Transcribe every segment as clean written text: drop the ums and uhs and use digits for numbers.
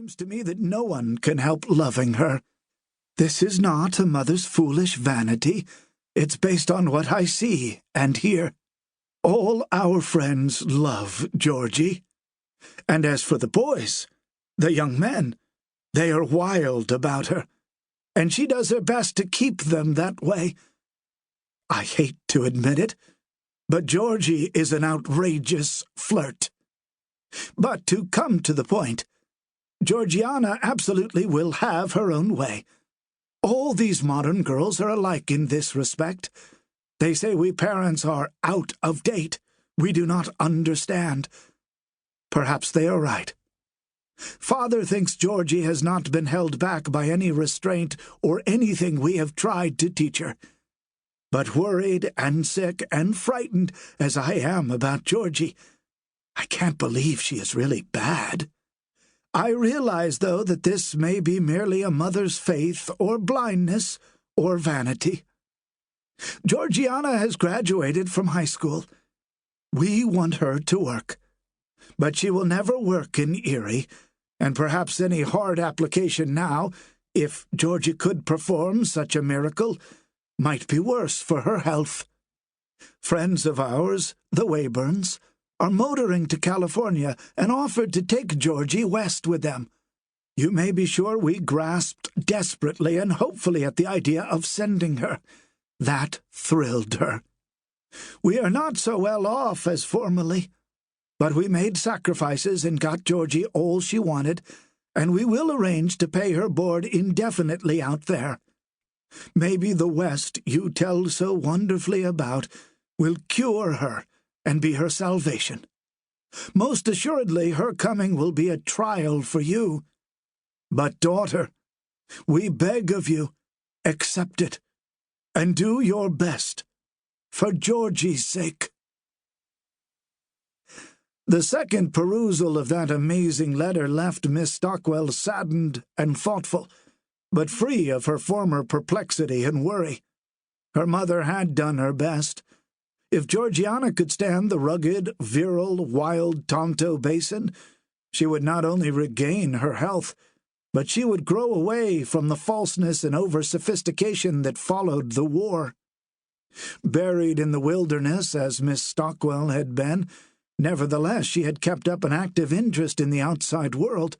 seems to me that no one can help loving her. This is not a mother's foolish vanity. It's based on what I see and hear. All our friends love Georgie. And as for the boys, the young men, they are wild about her, and she does her best to keep them that way. I hate to admit it, but Georgie is an outrageous flirt. But to come to the point, Georgiana absolutely will have her own way. All these modern girls are alike in this respect. They say we parents are out of date. We do not understand. Perhaps they are right. Father thinks Georgie has not been held back by any restraint or anything we have tried to teach her. But worried and sick and frightened as I am about Georgie, I can't believe she is really bad. I realize, though, that this may be merely a mother's faith or blindness or vanity. Georgiana has graduated from high school. We want her to work. But she will never work in Erie, and perhaps any hard application now, if Georgie could perform such a miracle, might be worse for her health. Friends of ours, the Wayburns, are motoring to California and offered to take Georgie west with them. You may be sure we grasped desperately and hopefully at the idea of sending her. That thrilled her. We are not so well off as formerly, but we made sacrifices and got Georgie all she wanted, and we will arrange to pay her board indefinitely out there. Maybe the West you tell so wonderfully about will cure her and be her salvation. Most assuredly her coming will be a trial for you. But, daughter, we beg of you, accept it, and do your best, for Georgie's sake. The second perusal of that amazing letter left Miss Stockwell saddened and thoughtful, but free of her former perplexity and worry. Her mother had done her best. If Georgiana could stand the rugged, virile, wild Tonto Basin, she would not only regain her health, but she would grow away from the falseness and over-sophistication that followed the war. Buried in the wilderness, as Miss Stockwell had been, nevertheless she had kept up an active interest in the outside world,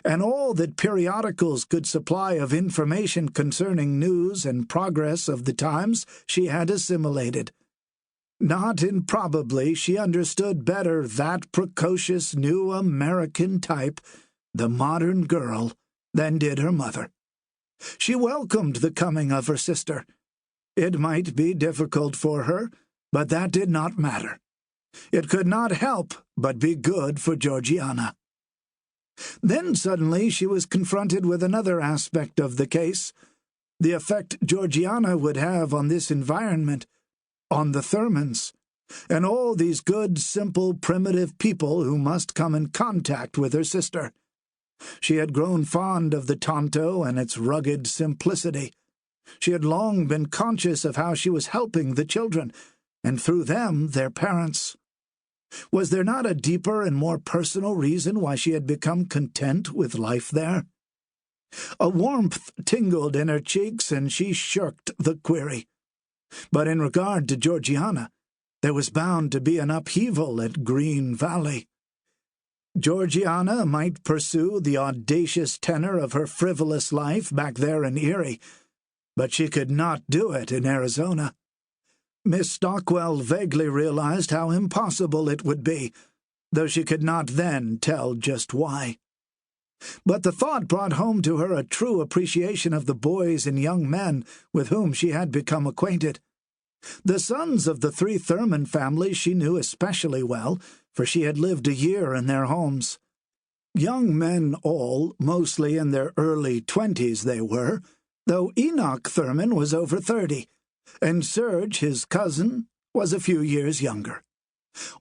and all that periodicals could supply of information concerning news and progress of the times she had assimilated. Not improbably she understood better that precocious new American type, the modern girl, than did her mother. She welcomed the coming of her sister. It might be difficult for her, but that did not matter. It could not help but be good for Georgiana. Then suddenly she was confronted with another aspect of the case, the effect Georgiana would have on this environment, on the Thurmans, and all these good, simple, primitive people who must come in contact with her sister. She had grown fond of the Tonto and its rugged simplicity. She had long been conscious of how she was helping the children, and through them their parents. Was there not a deeper and more personal reason why she had become content with life there? A warmth tingled in her cheeks, and she shirked the query. But in regard to Georgiana, there was bound to be an upheaval at Green Valley. Georgiana might pursue the audacious tenor of her frivolous life back there in Erie, but she could not do it in Arizona. Miss Stockwell vaguely realized how impossible it would be, though she could not then tell just why. But the thought brought home to her a true appreciation of the boys and young men with whom she had become acquainted. The sons of the three Thurman families she knew especially well, for she had lived a year in their homes. Young men all, mostly in their early 20s they were, though Enoch Thurman was over 30, and Serge, his cousin, was a few years younger.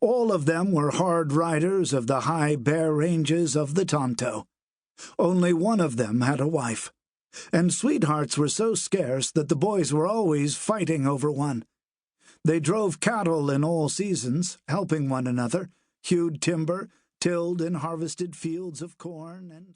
All of them were hard riders of the high bare ranges of the Tonto. Only one of them had a wife, and sweethearts were so scarce that the boys were always fighting over one. They drove cattle in all seasons, helping one another, hewed timber, tilled and harvested fields of corn, and